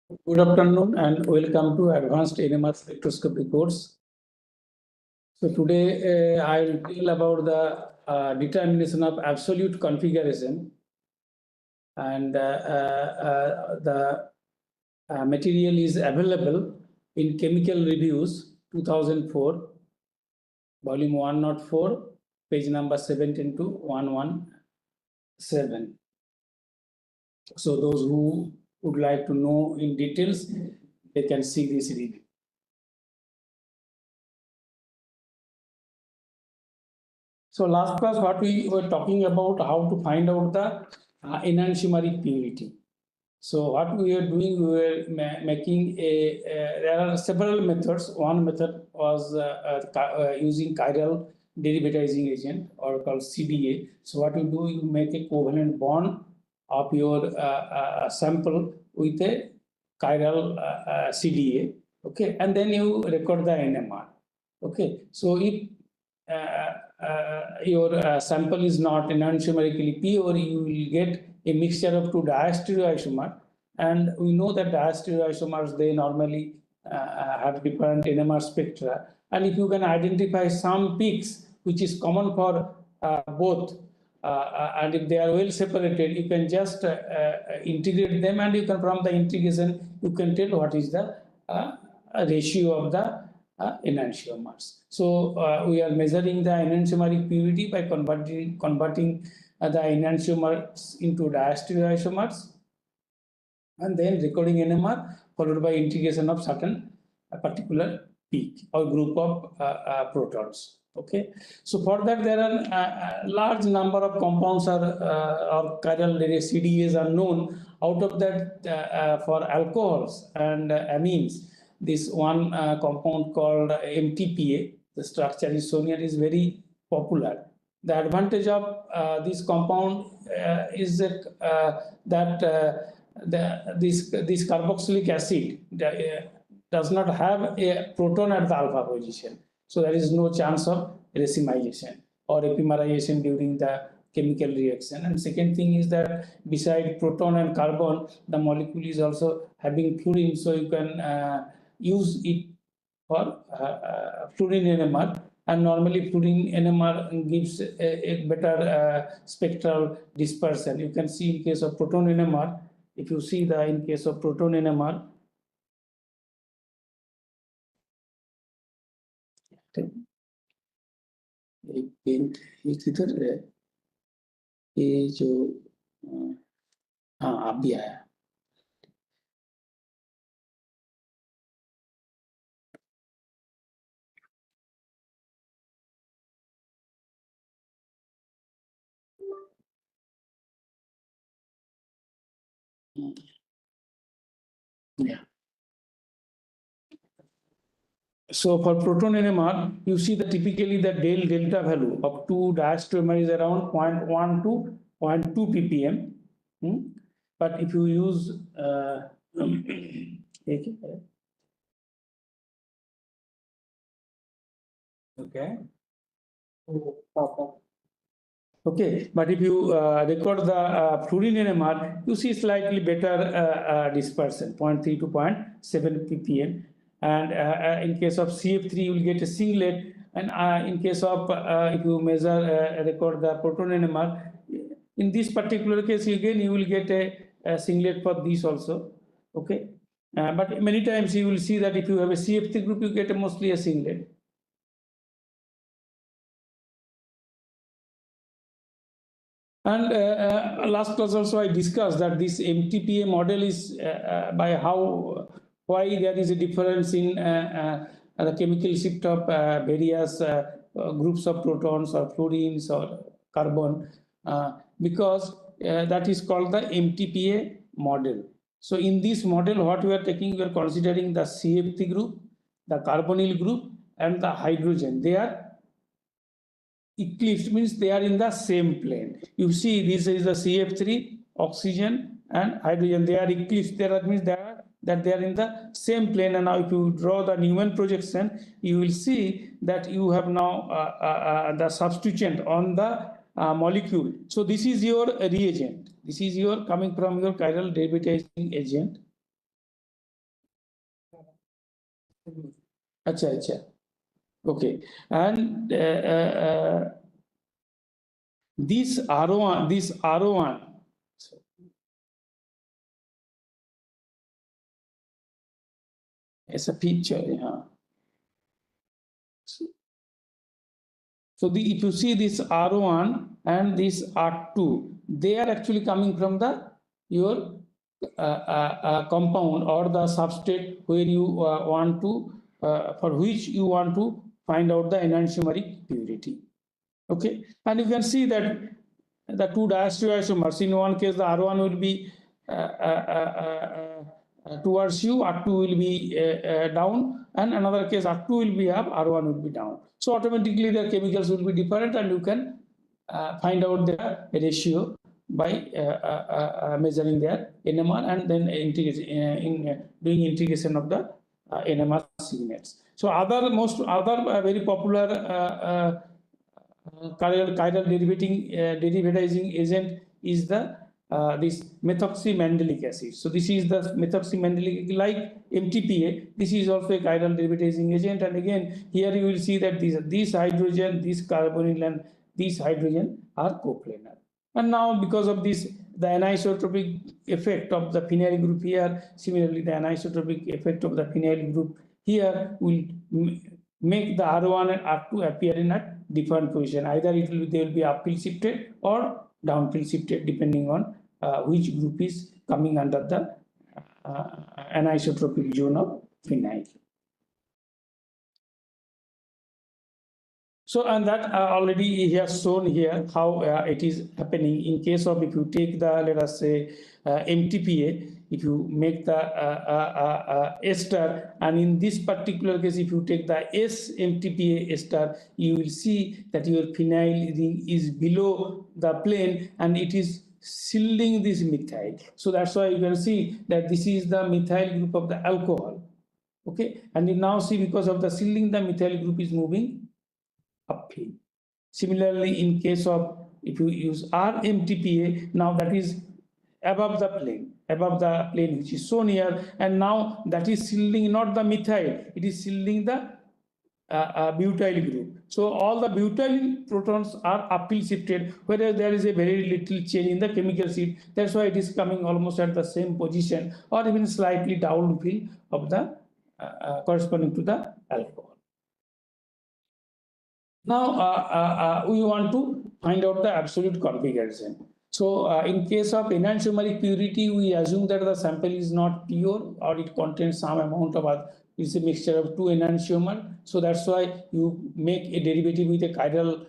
Good afternoon and welcome to Advanced NMR Spectroscopy course. So today I will tell about the determination of absolute configuration, and the material is available in Chemical Reviews 2004, volume 104, page number 17 to 117. So those who would like to know in details, they can see this review. So last class, what we were talking about, how to find out the enantiomeric purity. So what we were doing, we were making there are several methods. One method was using chiral derivatizing agent, or called CDA. So what you do, you make a covalent bond of your sample with a chiral CDA, okay, and then you record the NMR, okay. So if your sample is not enantiomerically pure, you will get a mixture of two diastereoisomers, and we know that diastereoisomers, they normally have different NMR spectra, and if you can identify some peaks which is common for both, and if they are well separated, you can just integrate them, and you can, from the integration, you can tell what is the ratio of the enantiomers. So we are measuring the enantiomeric purity by converting the enantiomers into diastereoisomers, and then recording NMR, followed by integration of certain particular peak or group of protons. Okay, so for that there are a large number of compounds or chiral CDAs are known. Out of that, for alcohols and amines, this one compound called MTPA, the structure is shown here, is very popular. The advantage of this compound is that this carboxylic acid does not have a proton at the alpha position. So there is no chance of racemization or epimerization during the chemical reaction. And second thing is that beside proton and carbon, the molecule is also having fluorine, so you can use it for fluorine NMR. And normally fluorine NMR gives a better spectral dispersion. You can see in case of proton NMR, if you see the in case of proton NMR, किधर है ये जो हाँ आप भी आया yeah. So for proton NMR, you see that typically the delta value of 2 diastereomer is around 0.1 to 0.2 ppm. But if you use okay. Okay, but if you record the fluorine NMR, you see slightly better dispersion, 0.3 to 0.7 ppm. And in case of CF3, you will get a singlet. And in case of, if you measure, record the proton NMR, in this particular case, again, you will get a singlet for this also. Okay, but many times you will see that if you have a CF3 group, you get mostly a singlet. And last class also I discussed that this MTPA model is why there is a difference in the chemical shift of various groups of protons or fluorines or carbon, because that is called the MTPA model. So in this model, what we are taking, we are considering the CF3 group, the carbonyl group, and the hydrogen. They are eclipsed, means they are in the same plane. You see, this is the CF3, oxygen and hydrogen. They are eclipsed. That means they are in the same plane. And now if you draw the Newman projection, you will see that you have now the substituent on the molecule. So this is your reagent. This is your coming from your chiral derivatizing agent. Acha, acha. Okay. And this RO1 is a picture. Yeah. If you see this R1 and this R2, they are actually coming from the your compound or the substrate where you want to for which you want to find out the enantiomeric purity. Okay, and you can see that the two diastereoisomers, in one case the R1 will be towards you, R2 will be down, and another case R2 will be up, R1 will be down. So automatically the chemicals will be different, and you can find out the ratio by measuring their NMR and then doing integration of the NMR signals. So other very popular chiral derivatizing agent is the this methoxymandelic acid. So this is the methoxymandelic, like MTPA. This is also a chiral derivatizing agent, and again here you will see that this hydrogen, this carbonyl, and this hydrogen are coplanar. And now because of this, the anisotropic effect of the phenyl group here, similarly the anisotropic effect of the phenyl group here will make the R1 and R2 appear in a different position. Either they will be uphill shifted or downhill shifted, depending on which group is coming under the anisotropic zone of phenyl. So, and that already he has shown here how it is happening in case of, if you take the, let us say, MTPA, if you make the ester, and in this particular case, if you take the S-MTPA ester, you will see that your phenyl ring is below the plane and it is shielding this methyl. So that's why you can see that this is the methyl group of the alcohol. Okay, and you now see because of the shielding, the methyl group is moving uphill. Similarly, in case of, if you use R-MTPA, now that is above the plane which is shown here, and now that is shielding not the methyl, it is shielding the butyl group. So all the butyl protons are uphill shifted, whereas there is a very little change in the chemical shift. That's why it is coming almost at the same position or even slightly downhill of the corresponding to the alcohol. Now we want to find out the absolute configuration. So in case of enantiomeric purity, we assume that the sample is not pure or it contains some amount of it's a mixture of two enantiomer. So that's why you make a derivative with a chiral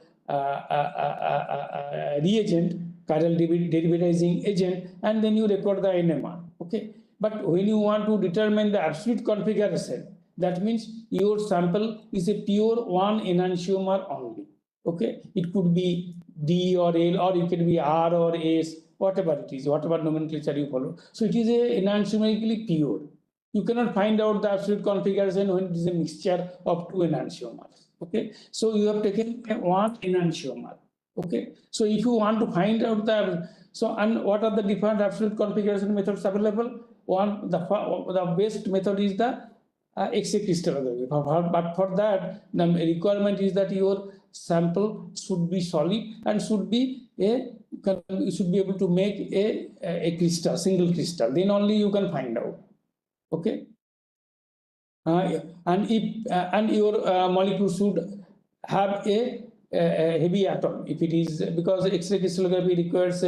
reagent, chiral derivatizing agent, and then you record the NMR. Okay, but when you want to determine the absolute configuration, that means your sample is a pure one enantiomer only. Okay, it could be D or L, or it can be R or S, whatever it is, whatever nomenclature you follow. So it is a enantiomerically pure. You cannot find out the absolute configuration when it is a mixture of two enantiomers. Okay, so you have taken one enantiomer. Okay, so if you want to find out the, so, and what are the different absolute configuration methods available? One, the best method is the X-ray crystallography. But for that, the requirement is that your sample should be solid and should be you should be able to make a crystal, single crystal. Then only you can find out. Okay, and if and your molecule should have a heavy atom. If it is, because X-ray crystallography requires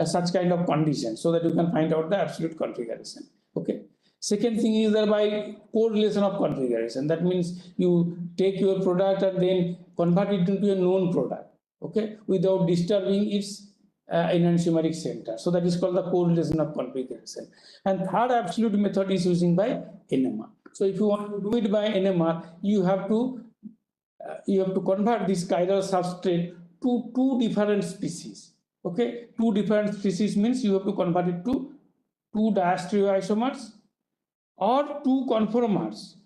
such kind of condition so that you can find out the absolute configuration. Okay. Second thing is that by correlation of configuration. That means you take your product and then convert it into a known product. Okay, without disturbing its enantiomeric center. So that is called the correlation of configuration. And third absolute method is using by NMR. So if you want to do it by NMR, you have to convert this chiral substrate to two different species. Okay, two different species means you have to convert it to two diastereoisomers or two conformers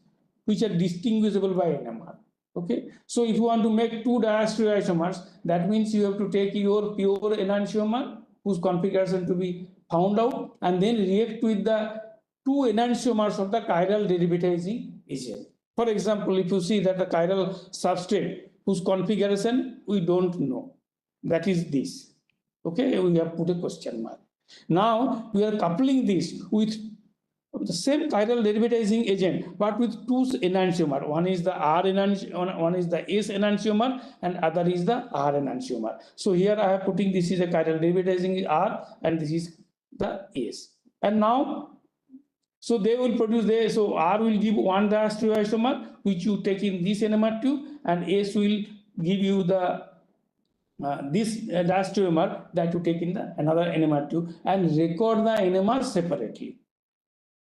which are distinguishable by NMR. Okay, so if you want to make two diastereoisomers, that means you have to take your pure enantiomer whose configuration to be found out and then react with the two enantiomers of the chiral derivatizing agent. For example, if you see that the chiral substrate whose configuration we don't know, that is this. Okay, we have put a question mark. Now we are coupling this with the same chiral derivatizing agent, but with two enantiomer. One is the R enantiomer, one is the S enantiomer, and other is the R enantiomer. So here I am putting this is a chiral derivatizing R, and this is the S. And now, so they will produce there. So R will give one diastereoisomer, which you take in this NMR2, and S will give you the this diastereomer that you take in the another NMR2 and record the NMR separately.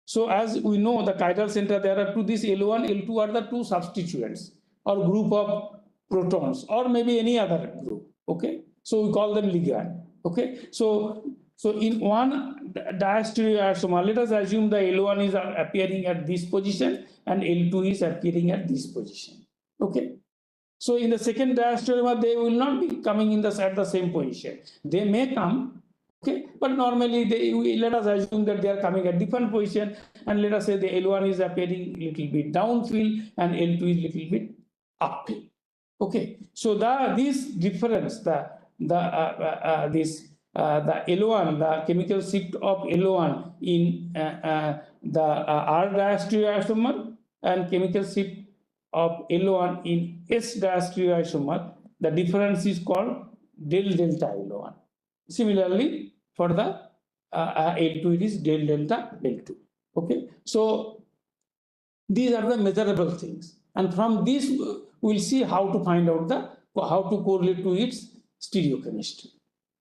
So as we know, the chiral center, there are two, this L1, L2 are the two substituents or group of protons, or maybe any other group. Okay, so we call them ligand. Okay, so in one diastereoisomer, let us assume the L1 is appearing at this position and L2 is appearing at this position. Okay, so in the second diastereomer, they will not be coming in at the same position. They may come. Okay, but normally let us assume that they are coming at different position, and let us say the L1 is appearing little bit downfield and L2 is little bit upfield. Okay, so this difference, the L1, the chemical shift of L1 in the R diastereoisomer and chemical shift of L1 in S diastereoisomer, the difference is called del delta L1. Similarly, for the L2, it is del delta L2. Okay, so these are the measurable things, and from this we'll see how to find out how to correlate to its stereochemistry.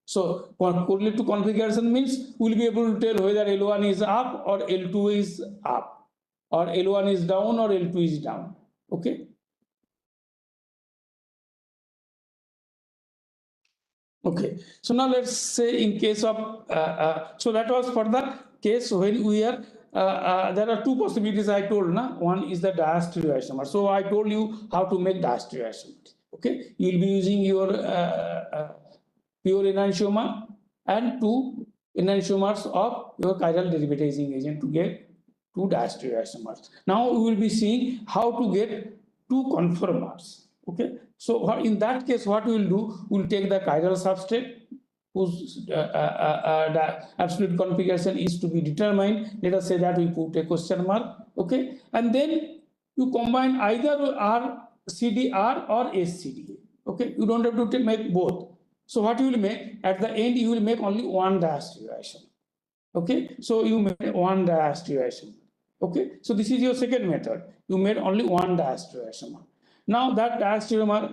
So correlate to configuration means we'll be able to tell whether L1 is up or L2 is up, or L1 is down or L2 is down. Okay. Okay, so now let's say in case of, so that was for the case when we are, there are two possibilities I told, na? One is the diastereoisomer. So I told you how to make diastereoisomer. Okay, you'll be using your pure enantiomer and two enantiomers of your chiral derivatizing agent to get two diastereoisomers. Now we will be seeing how to get two conformers. Okay, so in that case, what we will do, we will take the chiral substrate whose absolute configuration is to be determined. Let us say that we put a question mark. Okay, and then you combine either RCDR or SCDA. Okay, you don't have to make both. So what you will make at the end, you will make only one diastereoisomer. Okay, so you made one diastereoisomer. Okay, so this is your second method. You made only one diastereoisomer. Now that diastereomer,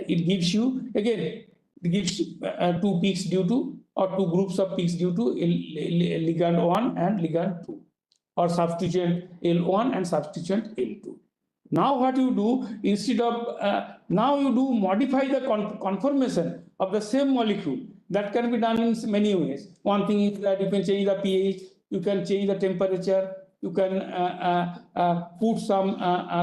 it gives you, again, it gives two peaks due to, or two groups of peaks due to ligand 1 and ligand 2, or substituent L1 and substituent L2. Now what you do, instead of, now you do modify the conformation of the same molecule. That can be done in many ways. One thing is that you can change the pH, you can change the temperature, you can put some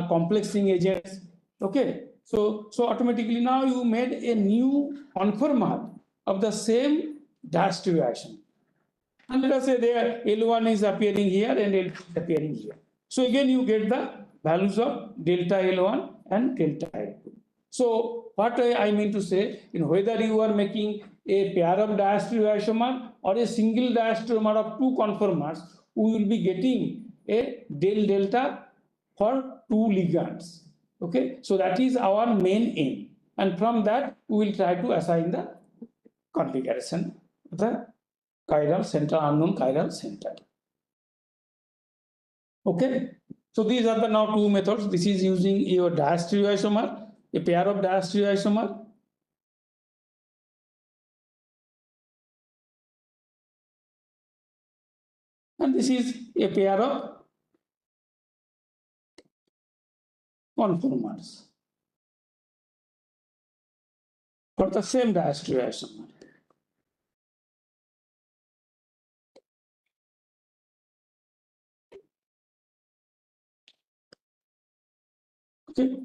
complexing agents. Okay, so automatically now you made a new conformer of the same diastereoisomer. And let us say there L1 is appearing here and L2 is appearing here. So again you get the values of delta L1 and delta L2. So what I mean to say, whether you are making a pair of diastereoisomer or a single diastereomer of two conformers, we will be getting a del delta for two ligands. Okay, so that is our main aim, and from that we will try to assign the configuration of the chiral center, unknown chiral center. Okay, so these are the now two methods. This is using your diastereoisomer, a pair of diastereoisomer, and this is a pair of conformers for the same diastereoisomer. Okay,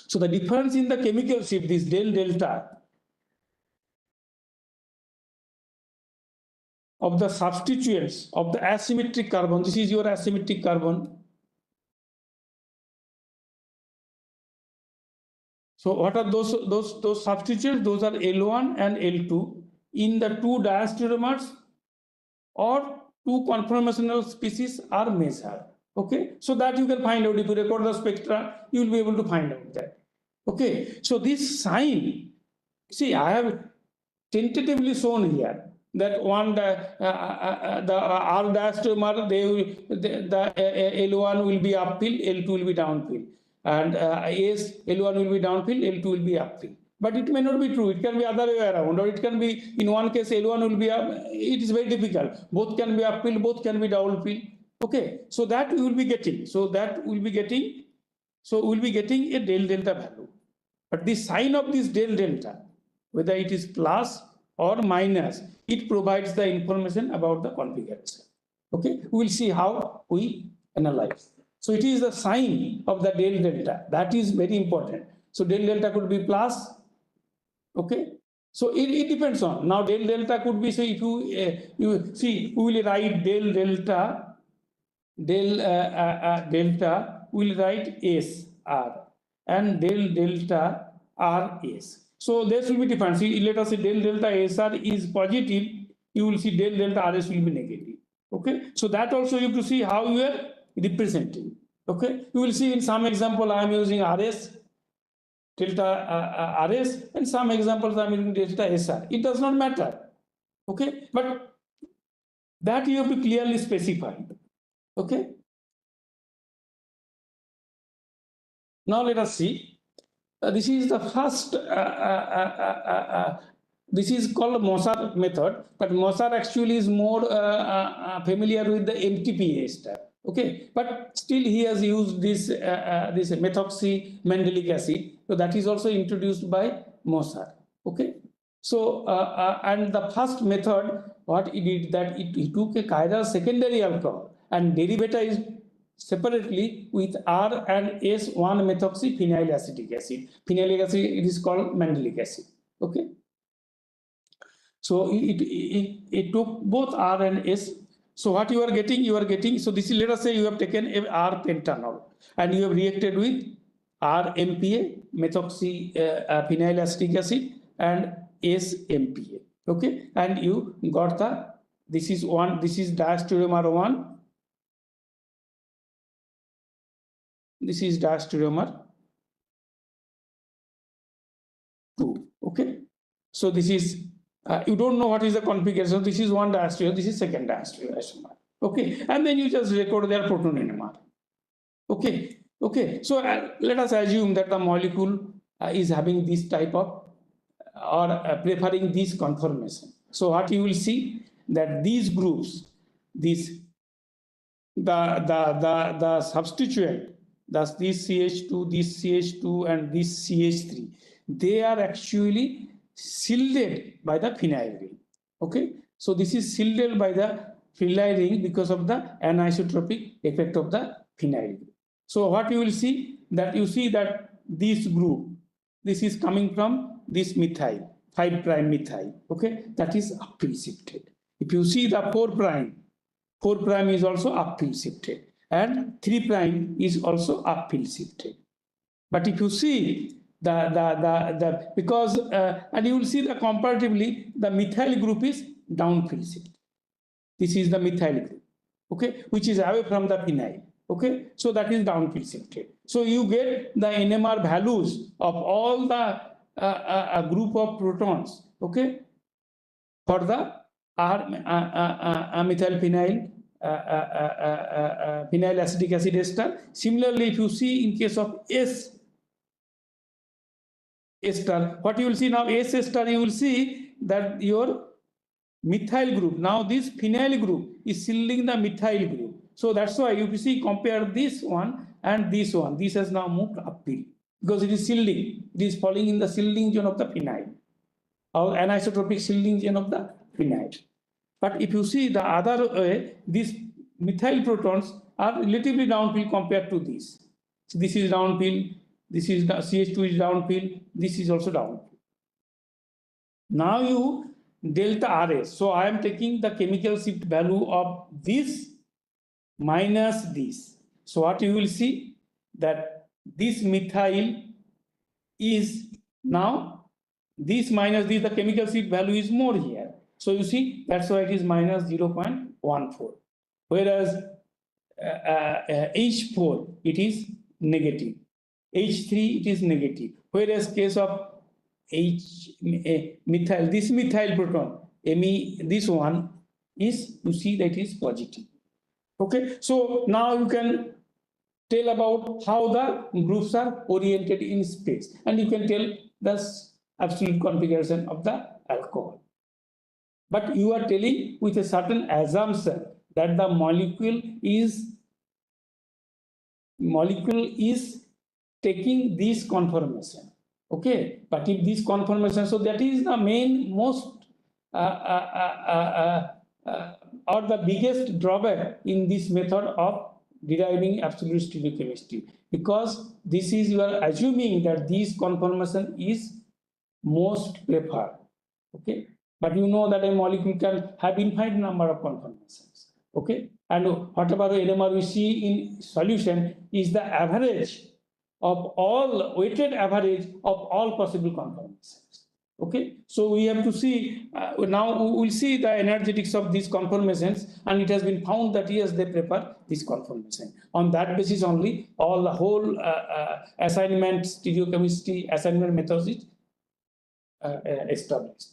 so the difference in the chemical shift, this del delta, of the substituents of the asymmetric carbon. This is your asymmetric carbon. So what are those substituents? Those are L1 and L2 in the two diastereomers or two conformational species are measured. Okay, so that you can find out. If you record the spectra, you will be able to find out that. Okay, so this sign, see, I have tentatively shown here that one the R diastereomer, the L1 will be upfill, L2 will be downfill, and L1 will be downfill, L2 will be upfill. But it may not be true. It can be other way around, or it can be in one case L1 will be up. It is very difficult. Both can be upfill, both can be downfill. Okay, so that we will be getting. So that we will be getting. So we will be getting a del delta value. But the sign of this del delta, whether it is plus or minus, it provides the information about the configuration. Okay, we will see how we analyze. So it is the sign of the del delta that is very important. So del delta could be plus. Okay, so it depends on. Now del delta could be, so if you see, we will write del delta, delta, we will write S R, and del delta R S. So this will be different. See, let us say del delta SR is positive, you will see del delta RS will be negative. Okay, so that also you have to see how you are representing. Okay, you will see in some example I am using RS, delta RS, and some examples I am using delta SR. It does not matter. Okay, but that you have to clearly specify. Okay. Now let us see. This is the first. This is called Mossar method, but Mossar actually is more familiar with the MTPA step. Okay, but still he has used this this methoxy mandelic acid. So that is also introduced by Mossar. Okay. So and the first method, what he did, that he took a chiral secondary alcohol and derivatized separately with R and S 1-methoxy phenyl acetic acid. Phenylic acid, it is called mandelic acid. Okay. So it took both R and S. So what you are getting, so this is, let us say you have taken a R pentanol and you have reacted with R MPA, methoxy phenyl acetic acid, and S MPA. Okay, and you got the, this is diastereomer 1. This is diastereomer 2. Okay, so this is you don't know what is the configuration. This is one diastereomer, this is second diastereomer. Okay, and then you just record their proton NMR. Okay, okay. So let us assume that the molecule is having this type of or preferring this conformation. So what you will see, that these groups, this the substituent, thus this CH2, this CH2, and this CH3, they are actually shielded by the phenyl ring. Okay, so this is shielded by the phenyl ring because of the anisotropic effect of the phenyl ring. So what you will see, that you see that this group, this is coming from this methyl, 5' methyl. Okay, that is upfill shifted. If you see the 4' is also upfill shifted, and 3' is also upfill shifted. But if you see the because and you will see that comparatively the methyl group is downfill shifted. This is the methyl group, okay, which is away from the phenyl. Okay, so that is downfill shifted. So you get the NMR values of all the a group of protons. Okay, for the R methylphenyl phenyl acetic acid ester. Similarly, if you see in case of S ester, what you will see now, S ester, you will see that your methyl group, now this phenyl group is shielding the methyl group. So that's why you see, compare this one and this one. This has now moved uphill because it is shielding. It is falling in the shielding zone of the phenyl, or anisotropic shielding zone of the phenyl. But if you see the other way, these methyl protons are relatively downfill compared to this. So this is downfill, this is the CH2 is downfill, this is also downfill. Now you delta RS. So I am taking the chemical shift value of this minus this. So what you will see that this methyl is now this minus this, the chemical shift value is more here. So you see that's why it is minus 0.14. Whereas H4 it is negative, H3 it is negative. Whereas case of methyl, this methyl proton, Me, this one is, you see that is positive. Okay, so now you can tell about how the groups are oriented in space, and you can tell the absolute configuration of the alcohol. But you are telling with a certain assumption that the molecule is taking this conformation. Okay, but if this conformation, so that is the main most or the biggest drawback in this method of deriving absolute stereochemistry, because this is, you are assuming that this conformation is most preferred. Okay, but you know that a molecule can have infinite number of conformations. Okay, and whatever NMR we see in solution is the average of all, weighted average of all possible conformations. Okay, so we have to see now we will see the energetics of these conformations, and it has been found that yes, they prefer this conformation. On that basis only, all the whole assignment stereochemistry assignment methods is established.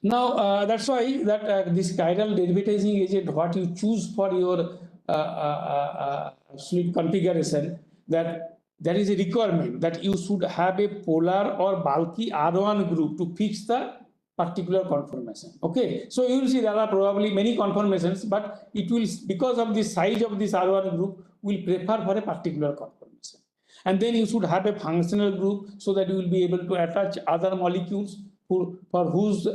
Now that's why that this chiral derivatizing agent, what you choose for your absolute configuration, that there is a requirement that you should have a polar or bulky R1 group to fix the particular conformation. Okay, so you will see there are probably many conformations, but it will, because of the size of this R1 group, will prefer for a particular conformation. And then you should have a functional group so that you will be able to attach other molecules for whose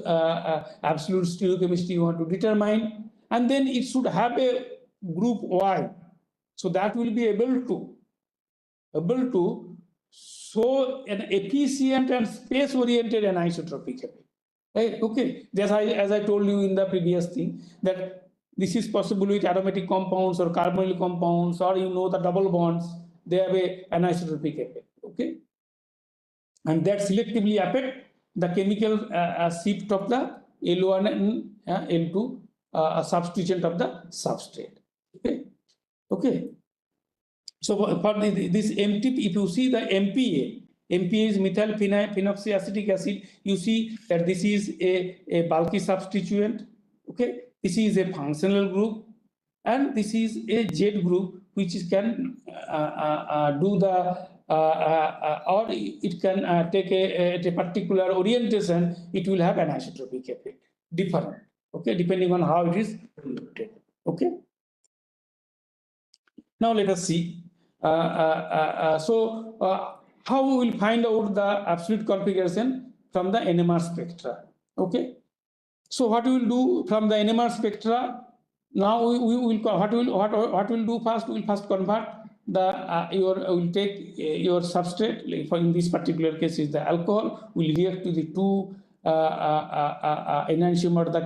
absolute stereochemistry you want to determine. And then it should have a group Y, so that will be able to show an efficient and space-oriented anisotropic effect. Right? Okay, as I told you in the previous thing, that this is possible with aromatic compounds or carbonyl compounds, or you know the double bonds, they have a anisotropic effect. Okay, and that selectively affect the chemical shift of the L1 and L2 substituent of the substrate. Okay, okay. So for this MT, if you see the MPA is methyl phenoxyacetic acid, you see that this is a bulky substituent. Okay, this is a functional group, and this is a Z group, which can do the or it can take a particular orientation. It will have an anisotropic effect, different. Okay, depending on how it is looked. Okay. Now let us see. How we will find out the absolute configuration from the NMR spectra. Okay, so what we will do from the NMR spectra, now we will what we'll do first, we will first convert the will take your substrate, like for in this particular case is the alcohol, will react to the two enantiomer, the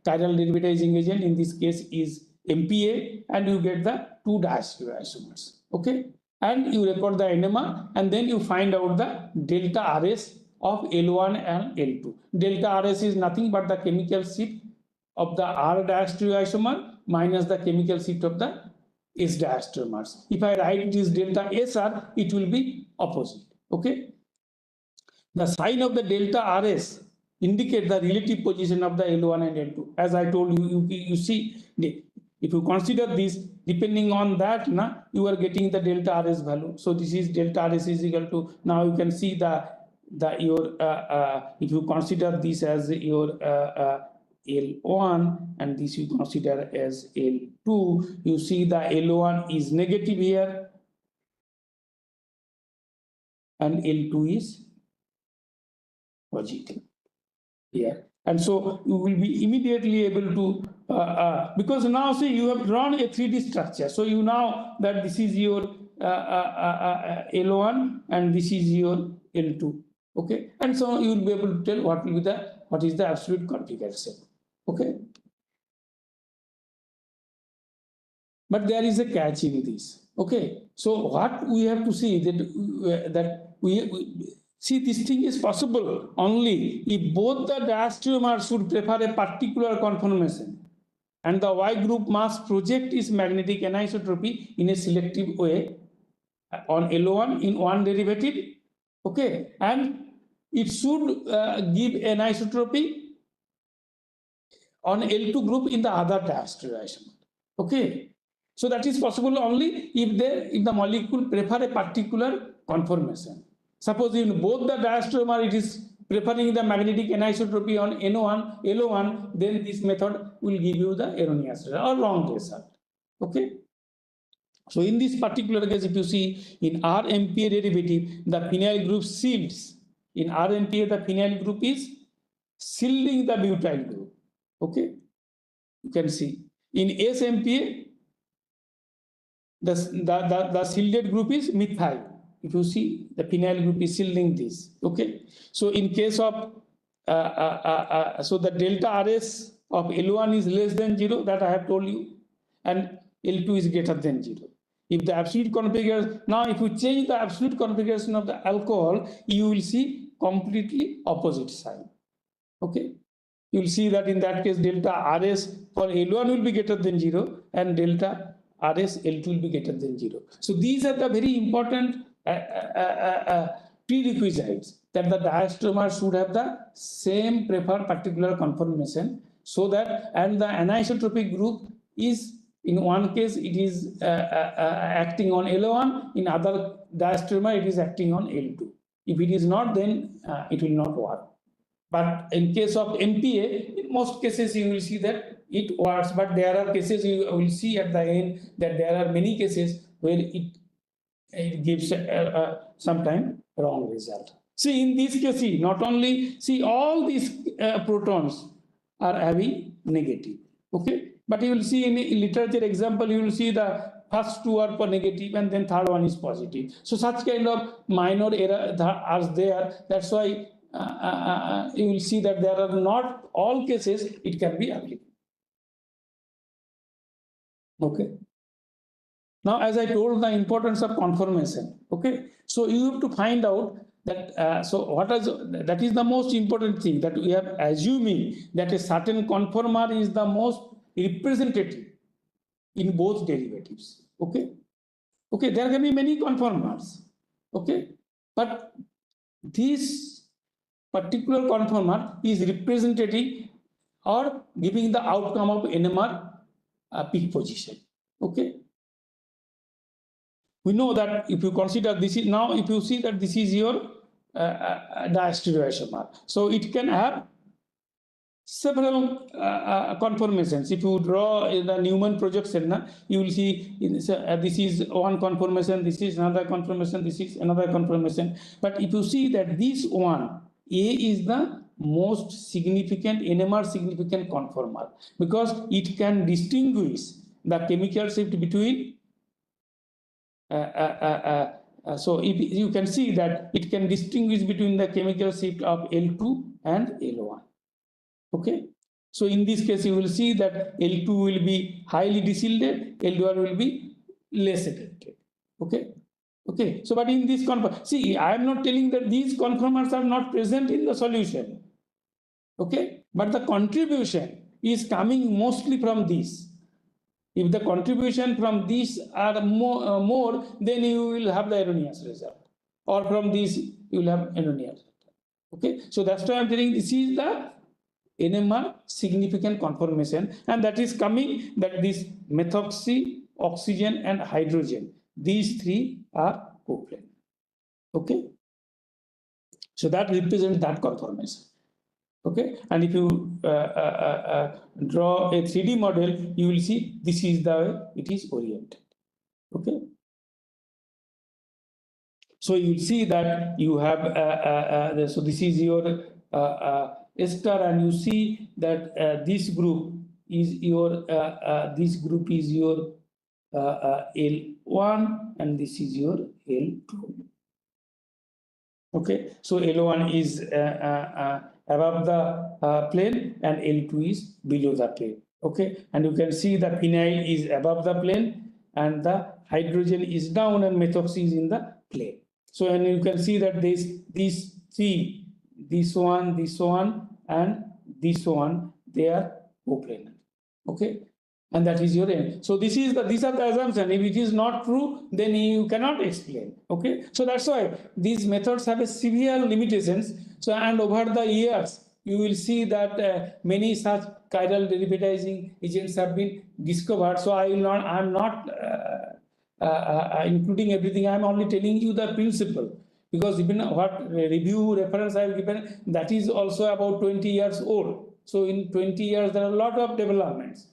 chiral derivatizing agent, in this case is MPA, and you get the two diastereoisomers. Okay, and you record the NMR, and then you find out the delta RS of L1 and L2. Delta RS is nothing but the chemical shift of the R diastereoisomer minus the chemical shift of the S diastereomers. If I write this delta SR, it will be opposite. Okay, the sign of the delta RS indicate the relative position of the L1 and L2. As I told you, you see, if you consider this, depending on that, you are getting the delta RS value. So this is delta RS is equal to, now you can see your if you consider this as your L1 and this you consider as L2, you see the L1 is negative here and L2 is positive here. And so you will be immediately able to, because now see you have drawn a 3D structure. So you know that this is your L1 and this is your L2. Okay, and so you will be able to tell what is the absolute configuration. Okay, but there is a catch in this. Okay, so what we have to see that we see this thing is possible only if both the diastereomers should prefer a particular conformation and the Y group must project its magnetic anisotropy in a selective way on LO1 in one derivative. Okay, and it should give anisotropy on L2 group in the other diastereoisomer. Okay, so that is possible only if the molecule prefer a particular conformation. Suppose in both the diastereomer it is preferring the magnetic anisotropy on NO1, LO1, then this method will give you the erroneous result or wrong result. Okay. So in this particular case, if you see in RMPA derivative, the phenyl group shields. In RMPA, the phenyl group is shielding the butyl group. Okay, you can see. In SMPA, the shielded group is methyl. If you see, the phenyl group is shielding this. Okay, so in case of so the delta RS of L1 is less than 0, that I have told you, and L2 is greater than 0. If the absolute configuration, now if you change the absolute configuration of the alcohol, you will see completely opposite sign. Okay, you will see that in that case delta RS for L1 will be greater than 0 and delta RS L2 will be greater than 0. So these are the very important prerequisites that the diastereomer should have the same preferred particular conformation, so that, and the anisotropic group is, in one case it is acting on L1, in other diastereomer it is acting on L2. If it is not, then it will not work. But in case of MPA, in most cases you will see that it works, but there are cases you will see at the end that there are many cases where it gives sometimes wrong result. See, in this case, see, not only, see, all these protons are having negative. Okay, but you will see in literature example, you will see the first two are for negative and then third one is positive. So such kind of minor error are there. That's why you will see that there are not all cases it can be applicable. Okay. Now, as I told, the importance of conformation. Okay, so you have to find out that that is the most important thing, that we are assuming that a certain conformer is the most representative in both derivatives. Okay, okay, there can be many conformers. Okay, but this particular conformer is representative or giving the outcome of NMR peak position. Okay, we know that if you consider this is, now if you see that this is your diastereoisomer, so it can have several conformations. If you draw the Newman projection, you will see this is one conformation, this is another conformation, this is another conformation. But if you see that this one, A is the most significant, NMR significant conformer, because it can distinguish the chemical shift between so if you can see that it can distinguish between the chemical shift of L2 and L1. Okay, so in this case you will see that L2 will be highly deshielded, L1 will be less affected. Okay, okay, so but in this see, I am not telling that these conformers are not present in the solution. Okay, but the contribution is coming mostly from this. If the contribution from these are more, then you will have the erroneous result, or from these you will have erroneous result. Okay, so that's why I'm telling this is the NMR significant conformation, and that is coming that this methoxy, oxygen, and hydrogen, these three are covalent. Okay, so that represents that conformation. Okay, and if you draw a 3D model, you will see this is the way it is oriented. Okay, so you will see that you have so this is your ester, and you see that this group is your L1 and this is your L2. Okay, so L1 is above the plane and L2 is below the plane. Okay, and you can see the phenyl is above the plane and the hydrogen is down and methoxy is in the plane. So, and you can see that these three, this one, and this one, they are coplanar. Okay, and that is your end. So these are the assumption. If it is not true, then you cannot explain. Okay, so that's why these methods have a severe limitations. So, and over the years you will see that many such chiral derivatizing agents have been discovered. So I am not including everything. I am only telling you the principle, because even what review reference I have given, that is also about 20 years old. So in 20 years there are a lot of developments,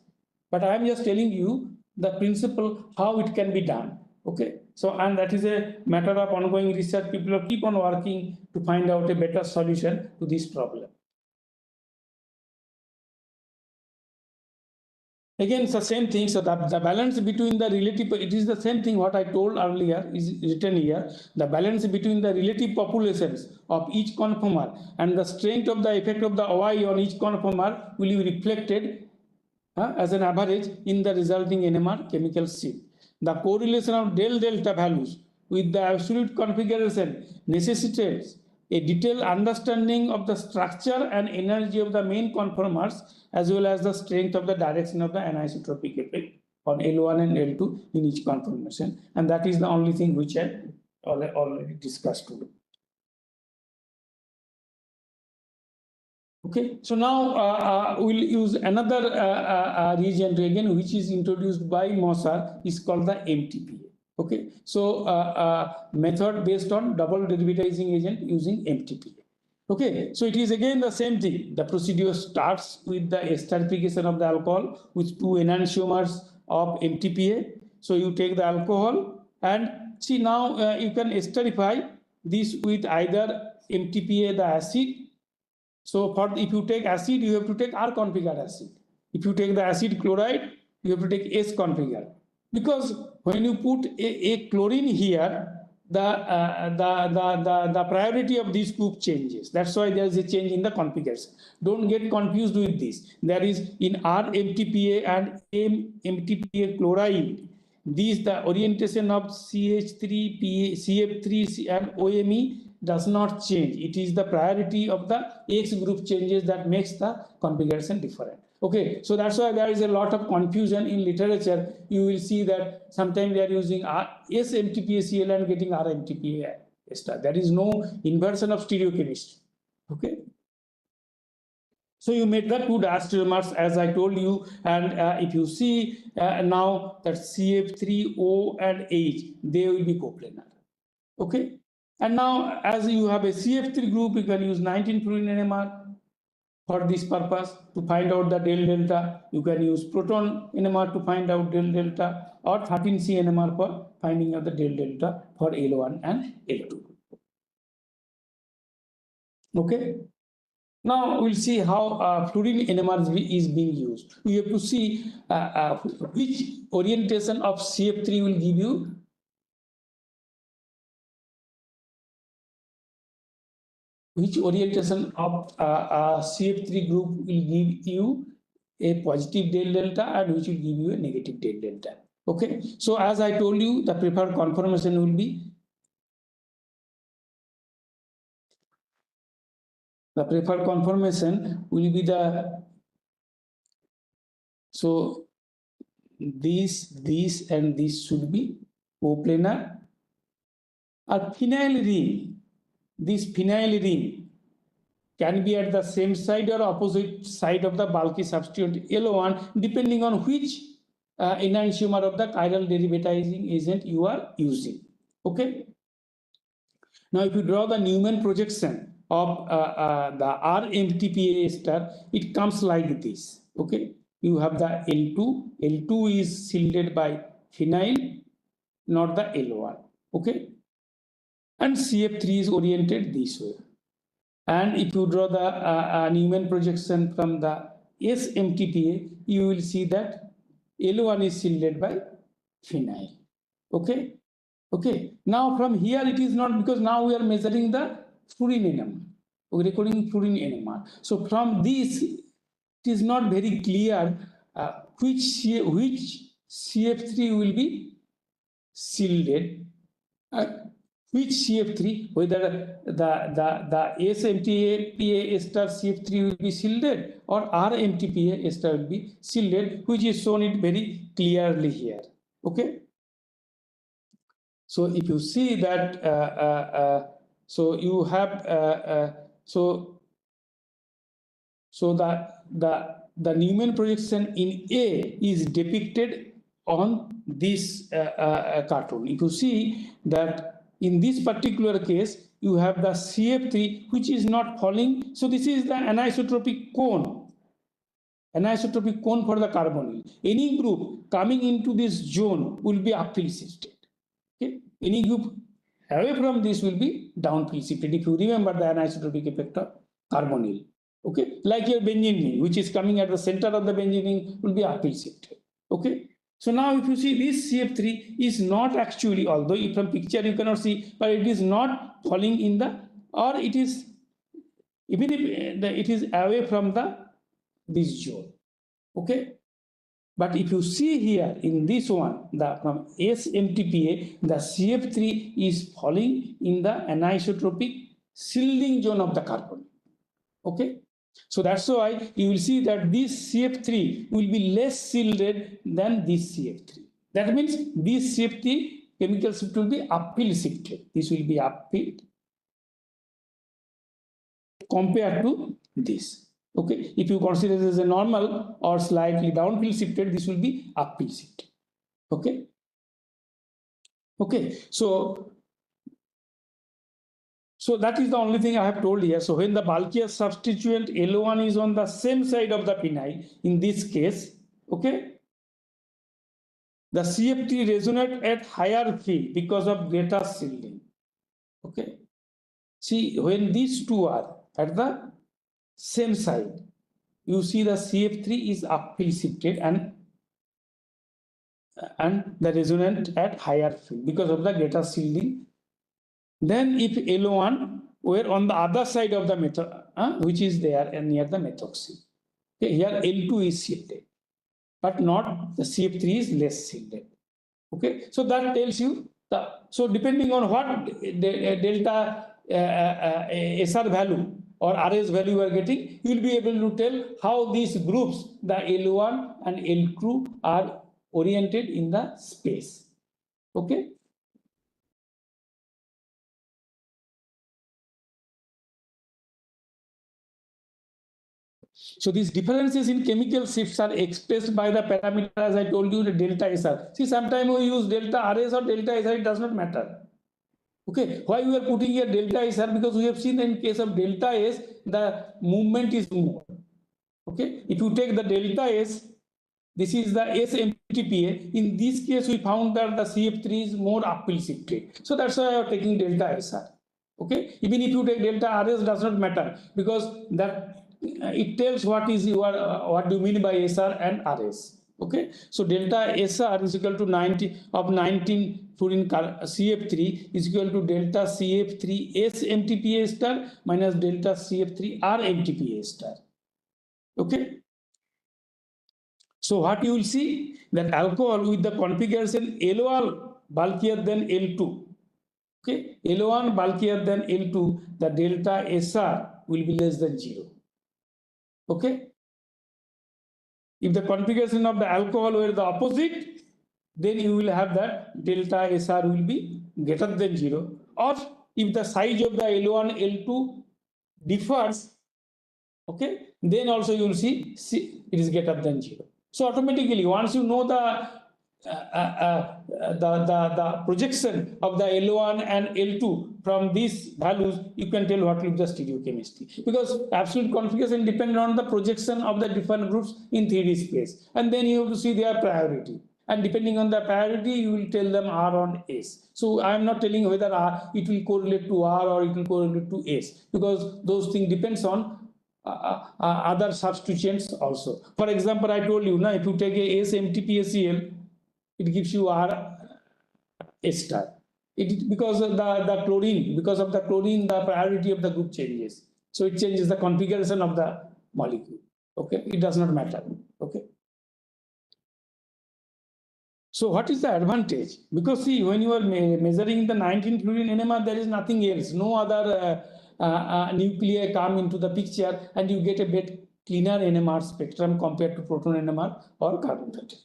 but I am just telling you the principle how it can be done. Okay, so and that is a matter of ongoing research. People keep on working to find out a better solution to this problem. Again, it's the same thing. So the balance between the relative, it is the same thing what I told earlier is written here. The balance between the relative populations of each conformer and the strength of the effect of the OI on each conformer will be reflected as an average in the resulting NMR chemical shift. The correlation of del delta values with the absolute configuration necessitates a detailed understanding of the structure and energy of the main conformers, as well as the strength of the direction of the anisotropic effect on L1 and L2 in each conformation. And that is the only thing which I already discussed today. Okay, so now we'll use another reagent again, which is introduced by Moser, is called the MTPA. Okay, so method based on double derivatizing agent using MTPA. Okay, so it is again the same thing. The procedure starts with the esterification of the alcohol with 2 enantiomers of MTPA. So you take the alcohol and see now you can esterify this with either MTPA, the acid. So for if you take acid, you have to take R configured acid. If you take the acid chloride, you have to take S configured. Because when you put a chlorine here, the priority of this group changes. That's why there is a change in the configuration. Don't get confused with this. There is in R MTPA and M MTPA chloride. These the orientation of CH3, CF3 and OMe does not change. It is the priority of the X group changes that makes the configuration different. Okay, so that's why there is a lot of confusion in literature. You will see that sometimes they are using SMTPACl and getting RMTPA ester. There is no inversion of stereochemistry. Okay. So you made the 2 diastereomers as I told you, and if you see now that CF3O and H, they will be coplanar. Okay. And now, as you have a CF3 group, you can use 19-fluorine NMR for this purpose to find out the del delta. You can use proton NMR to find out del delta, or 13C NMR for finding out the del delta for L1 and L2. Okay. Now we'll see how fluorine NMR is being used. We have to see which orientation of CF3 will give you CF3 group will give you a positive del delta and which will give you a negative del delta. Okay, so as I told you, the preferred conformation will be so this and this should be coplanar. A phenyl ring, this phenyl ring can be at the same side or opposite side of the bulky substituent L1 depending on which enantiomer of the chiral derivatizing agent you are using. Okay. Now, if you draw the Newman projection of the RMTPA ester, it comes like this. Okay, you have the L2. L2 is shielded by phenyl, not the L1. Okay, and CF3 is oriented this way. And if you draw the Newman projection from the SMTPA, you will see that L1 is shielded by phenyl. Okay. Okay, now from here it is not, because now we are measuring the fluorine NMR. Okay, recording fluorine NMR. So from this, it is not very clear which CF3 will be shielded, which CF3, whether the SMTPA star CF3 will be shielded or RMTPA star will be shielded, which is shown it very clearly here. Okay. So if you see that, so you have so the Newman projection in A is depicted on this cartoon. If you see that in this particular case, you have the CF3 which is not falling. So this is the anisotropic cone. Anisotropic cone for the carbonyl. Any group coming into this zone will be uphill shifted. Okay? Any group away from this will be downhill shifted. If you remember the anisotropic effect of carbonyl. Okay, like your benzene ring, which is coming at the center of the benzene ring, will be uphill shifted. Okay, so now if you see this CF3 is not actually, although from picture you cannot see, but it is not falling in the, or it is, even if it is away from this zone. Okay, but if you see here in this one, from SMTPA, the CF3 is falling in the anisotropic shielding zone of the carbon. Okay, so that's why you will see that this CF3 will be less shielded than this CF3. That means this CF3 chemical shift will be uphill shifted. This will be uphill compared to this. Okay, if you consider this as a normal or slightly downhill shifted, this will be uphill shifted. Okay. Okay, so that is the only thing I have told here. So when the bulkier substituent LO1 is on the same side of the phenyl, in this case, okay, the CF3 resonate at higher field because of greater shielding. Okay, see, when these two are at the same side, you see the CF3 is uphill shifted and the resonant at higher field because of the greater shielding. Then if LO1 were on the other side of the method, which is there and near the methoxy, okay, here L2 is shielded, but not the CF3 is less shielded. Okay, so that tells you so depending on what delta SR value or RS value you are getting, you will be able to tell how these groups, the L1 and L2, are oriented in the space. Okay. So these differences in chemical shifts are expressed by the parameter, as I told you, the delta SR. See, sometimes we use delta RS or delta SR, it does not matter. Okay, why we are putting here delta SR? Because we have seen in case of delta S, the movement is more. Okay, if you take the delta S, this is the SMTPA. In this case, we found that the CF3 is more uphill shifted. So that's why I am taking delta SR. Okay, even if you take delta RS, does not matter because that it tells what is what do you mean by SR and RS. Okay, so delta SR is equal to 19 fluorine CF3 is equal to delta CF3 SMTPA star minus delta CF3 RMTPA star. Okay. So what you will see that alcohol with the configuration LO1 bulkier than L2. Okay, LO1 bulkier than L2, the delta SR will be less than 0. Okay. If the configuration of the alcohol were the opposite, then you will have that delta SR will be greater than 0. Or if the size of the L1, L2 differs, okay, then also you will see it is greater than 0. So automatically, once you know the projection of the L1 and L2 from these values, you can tell what will be the stereochemistry. Because absolute configuration depends on the projection of the different groups in 3D space. And then you have to see their priority. And depending on the priority, you will tell them R on S. So I am not telling whether it will correlate to R or it will correlate to S. Because those things depends on other substituents also. For example, I told you, if you take a SMTPACl, it gives you R S star. Because of the chlorine, the priority of the group changes. So it changes the configuration of the molecule. Okay, it does not matter. Okay. So what is the advantage? Because see, when you are measuring the 19-fluorine NMR, there is nothing else. No other nuclei come into the picture, and you get a bit cleaner NMR spectrum compared to proton NMR or carbon 13.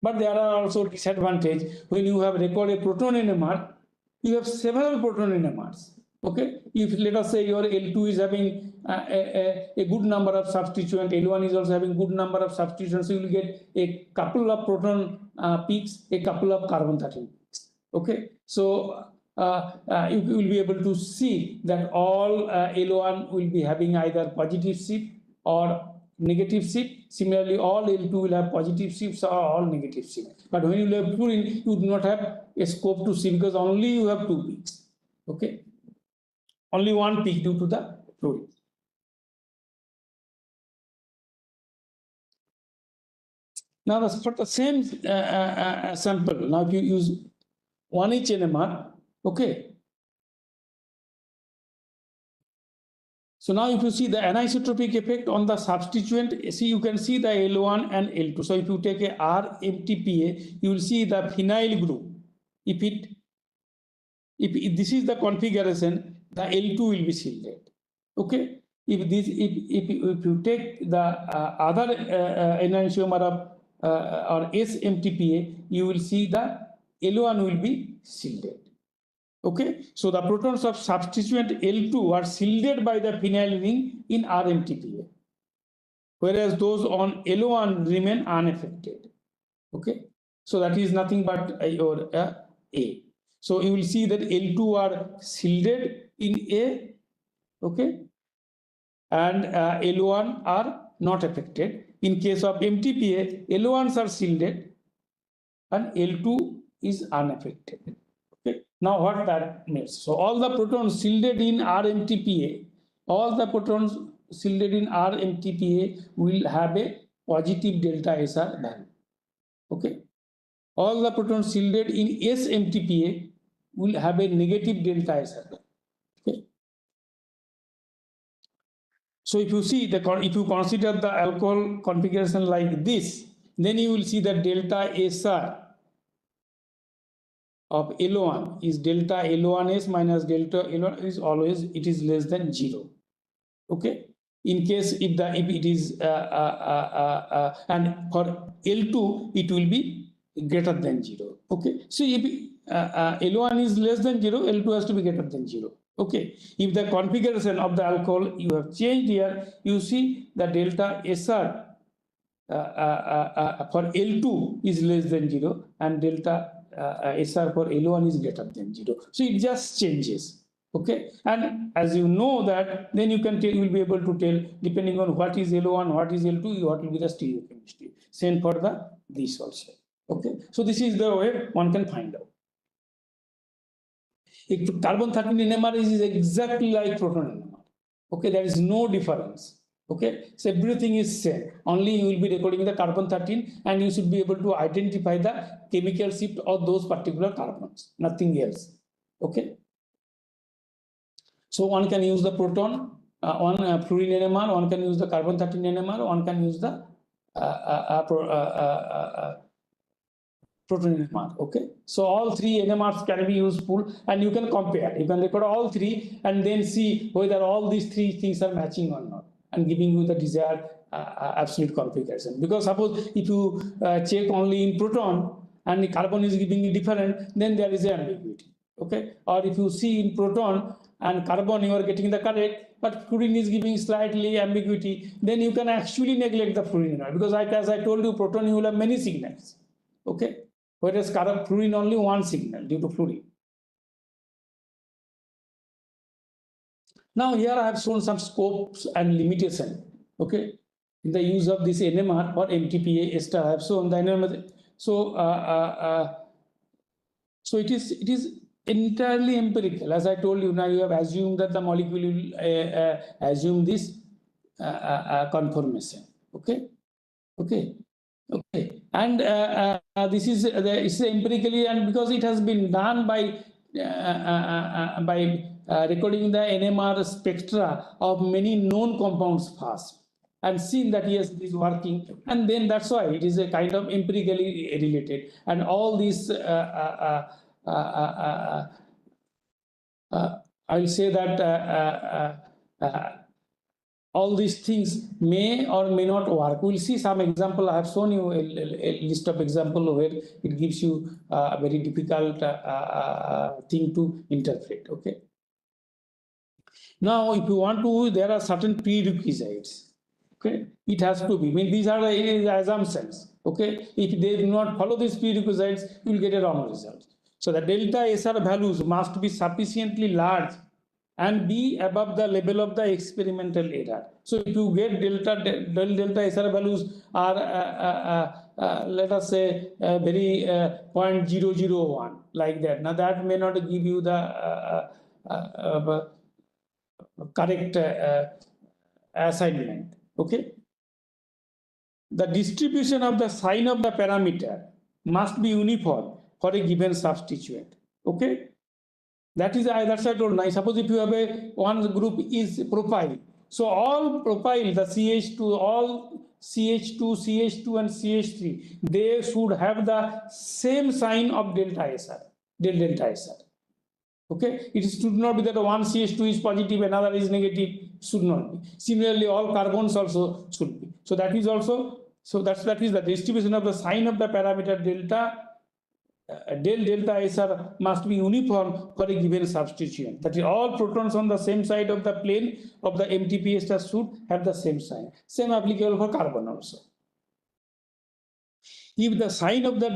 But there are also disadvantages. When you have recorded a proton NMR, you have several proton NMRs. Okay, if let us say your L2 is having a good number of substituents, L1 is also having good number of substituents, so you will get a couple of proton peaks, a couple of carbon 13 peaks. Okay, so you will be able to see that all L1 will be having either positive shift or negative shift. Similarly, all L2 will have positive shifts or all negative shifts. But when you have fluorine, you do not have a scope to see because only you have two peaks. Okay, only one peak due to the fluorine. Now, for the same sample, now if you use 1H NMR, okay. So now if you see the anisotropic effect on the substituent, see you can see the L1 and L2. So if you take a R-MTPA, you will see the phenyl group. If this is the configuration, the L2 will be shielded. Okay. If you take the other enantiomer of or S-MTPA, you will see the L1 will be shielded. Okay, so the protons of substituent L2 are shielded by the phenyl ring in R-MTPA, whereas those on L1 remain unaffected. Okay, so that is nothing but your A. So you will see that L2 are shielded in A, okay, and L1 are not affected. In case of MTPA, L1s are shielded and L2 is unaffected. Okay. Now what that means? So all the protons shielded in R-MTPA, will have a positive delta SR value. Okay. All the protons shielded in S-MTPA will have a negative delta SR value. Okay. So if you see if you consider the alcohol configuration like this, then you will see that delta SR of L1 is delta L1S minus delta L1 is always less than 0. Okay. In case if it is and for L2 it will be greater than 0. Okay. So if L1 is less than 0, L2 has to be greater than 0. Okay. If the configuration of the alcohol you have changed here, you see the delta SR for L2 is less than 0 and delta SR for L1 is greater than 0. So it just changes. Okay, and as you know that, then you will be able to tell depending on what is L1, what is L2, what will be the stereochemistry. Same for this also. Okay, so this is the way one can find out. If carbon 13 NMR is exactly like proton NMR. Okay, there is no difference. Okay, so everything is same. Only you will be recording the carbon 13 and you should be able to identify the chemical shift of those particular carbons, nothing else. Okay. So one can use the proton, fluorine NMR, one can use the carbon 13 NMR, one can use the proton NMR. Okay. So all three NMRs can be useful and you can compare. You can record all three and then see whether all these three things are matching or not and giving you the desired absolute configuration. Because suppose if you check only in proton and the carbon is giving you different, then there is an ambiguity. Okay. Or if you see in proton and carbon you are getting the correct, but fluorine is giving slightly ambiguity, then you can actually neglect the fluorine because as I told you, proton you will have many signals. Okay. Whereas fluorine only one signal due to fluorine. Now here I have shown some scopes and limitation. Okay, in the use of this NMR or MTPA star, I have shown the NMR. So so it is entirely empirical. As I told you, now you have assumed that the molecule will assume this conformation. Okay, okay, okay, And this is it's empirically, and because it has been done by recording the NMR spectra of many known compounds first, and seen that yes, it is working, and then that's why it is a kind of empirically related. And all these I will say that all these things may or may not work. We'll see some example. I have shown you a list of example where it gives you a very difficult thing to interpret. Okay. Now, if you want to, there are certain prerequisites. Okay, it has to be. I mean, these are the assumptions. Okay, if they do not follow these prerequisites, you will get a wrong result. So the delta SR values must be sufficiently large and be above the level of the experimental error. So if you get delta SR values are let us say very 0.001 like that. Now that may not give you the correct assignment. Okay. The distribution of the sign of the parameter must be uniform for a given substituent. Okay. That's why I told now. Suppose if you have a one group is propyl, so all propyl, the CH2, all CH2, CH2 and CH3, they should have the same sign of delta SR, delta SR. Okay, it should not be that one CH2 is positive, another is negative. Should not be. Similarly, all carbons also should be. So that is also, so that is the distribution of the sign of the parameter delta. Delta SR must be uniform for a given substituent. That is, all protons on the same side of the plane of the MTP star should have the same sign. Same applicable for carbon also. If the sign of the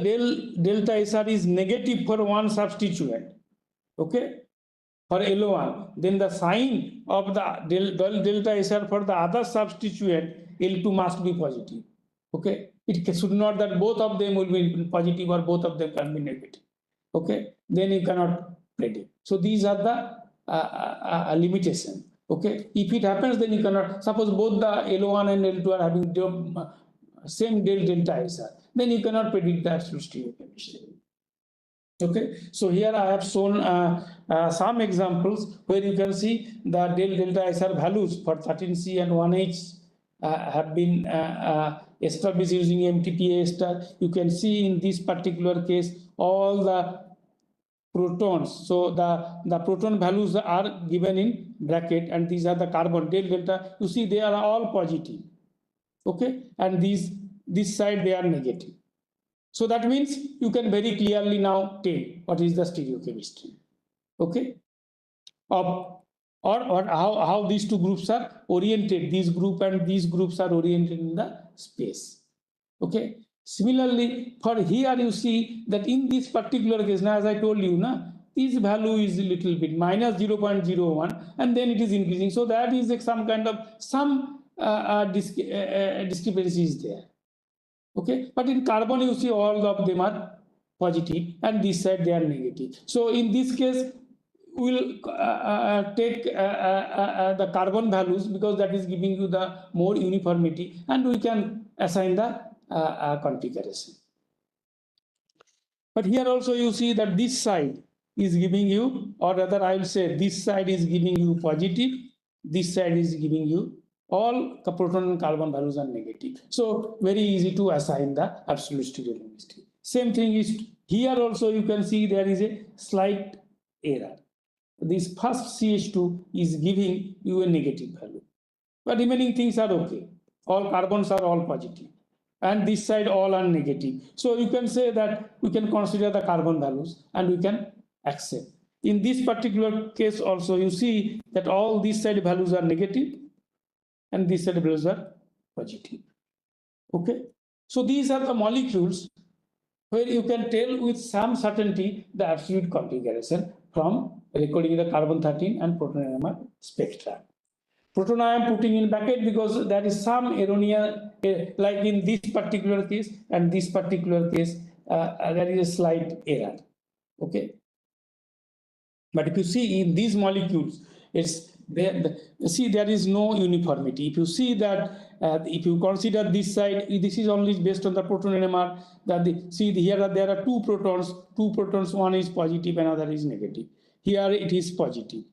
delta SR is negative for one substituent, okay, for L1, then the sign of the delta SR for the other substituent L2 must be positive. Okay, it should not that both of them will be positive or both of them can be negative. Okay, then you cannot predict. So these are the limitation. Okay, if it happens, then you cannot. Suppose both the L1 and L2 are having same delta SR, then you cannot predict the absolute stereochemistry. Okay, so here I have shown some examples where you can see the delta SR values for 13C and 1H have been established using MTPA star. You can see in this particular case all the protons. So the proton values are given in bracket, and these are the carbon delta. You see they are all positive. Okay, and this side they are negative. So that means you can very clearly now tell what is the stereochemistry. Okay, or how these two groups are oriented. This group and these groups are oriented in the space. Okay. Similarly, for here you see that in this particular case, now as I told you, this value is a little bit minus 0.01, and then it is increasing. So that is like some kind of discrepancy is there. Okay, but in carbon you see all of them are positive, and this side they are negative. So in this case, we'll take the carbon values because that is giving you the more uniformity, and we can assign the configuration. But here also you see that this side is giving you, or rather I will say this side is giving you positive, this side is giving you all proton and carbon values are negative. So very easy to assign the absolute stereochemistry. Same thing is here also you can see there is a slight error. This first CH2 is giving you a negative value, but remaining things are okay. All carbons are all positive, and this side all are negative. So you can say that we can consider the carbon values and we can accept. In this particular case also you see that all these side values are negative and these side values are positive. Okay, so these are the molecules where you can tell with some certainty the absolute configuration from recording the carbon-13 and proton NMR spectra. Proton I am putting in bracket because there is some erroneous, like in this particular case and this particular case, there is a slight error. Okay, but if you see in these molecules, it's See, there is no uniformity. If you see that, if you consider this side, this is only based on the proton NMR. That there are two protons. One is positive, another is negative. Here it is positive.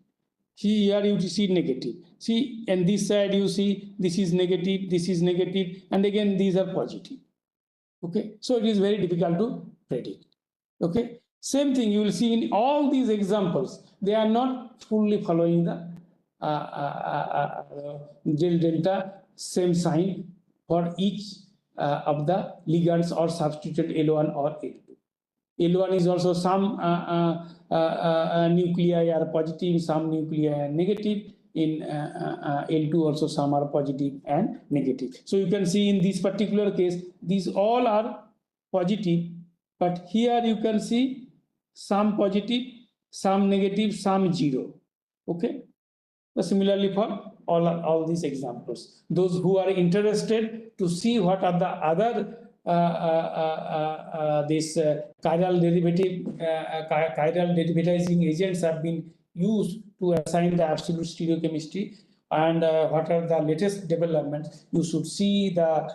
See, here you see negative. See, and this side you see this is negative, and again these are positive. Okay, so it is very difficult to predict. Okay, same thing you will see in all these examples. They are not fully following the delta same sign for each of the ligands or substituted L1 or L2. L1 is also some nuclei are positive, some nuclei are negative. In L2 also some are positive and negative. So you can see in this particular case, these all are positive, but here you can see some positive, some negative, some zero. Okay. So similarly for all these examples, those who are interested to see what are the other chiral derivatizing agents have been used to assign the absolute stereochemistry, and what are the latest developments, you should see the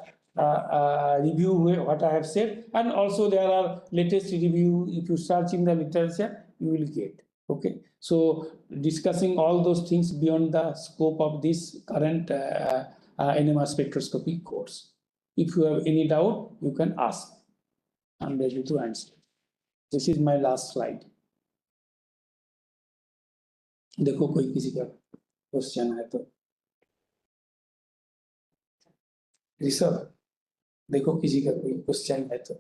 review what I have said, and also there are latest review. If you search in the literature, you will get. Okay, so discussing all those things beyond the scope of this current NMR spectroscopy course. If you have any doubt, you can ask. I'm ready to answer. This is my last slide. देखो कोई किसी का question है तो ऋषभ, देखो किसी का कोई क्वेश्चन है तो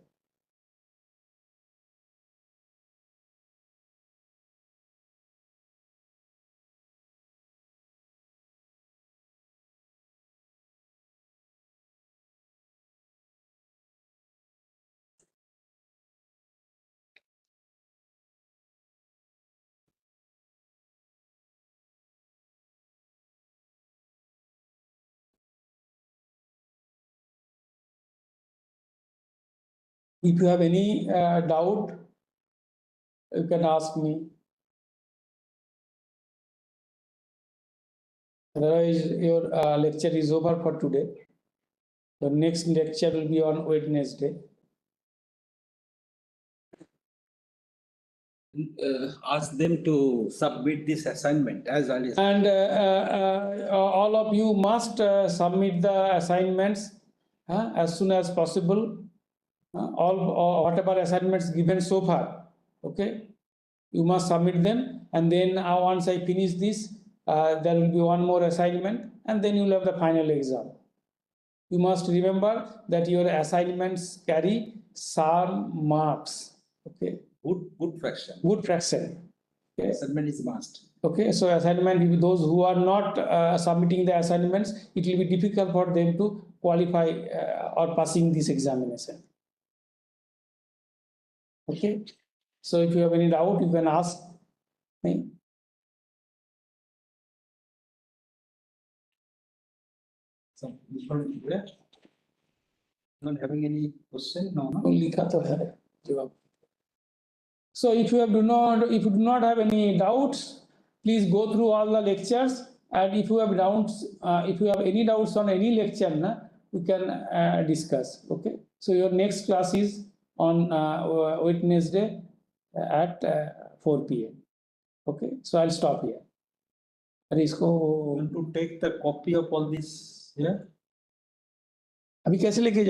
if you have any doubt, you can ask me. Otherwise, your lecture is over for today. The next lecture will be on Wednesday. Ask them to submit this assignment as early as. And all of you must submit the assignments as soon as possible. All whatever assignments given so far, okay, you must submit them, and then once I finish this, there will be one more assignment, and then you will have the final exam. You must remember that your assignments carry some marks. Okay. Good fraction. Good fraction. Okay. Assignment is must. Okay, so assignment, those who are not submitting the assignments, it will be difficult for them to qualify or passing this examination. Okay, so if you have any doubt, you can ask me. So, not having any question? No. So if you do not have any doubts, please go through all the lectures, and if you have doubts, if you have any doubts on any lecture, you can discuss. Okay, so your next class is on Wednesday at 4 p.m. Okay, so I'll stop here. Want to take the copy of all this here? अभी कैसे लेके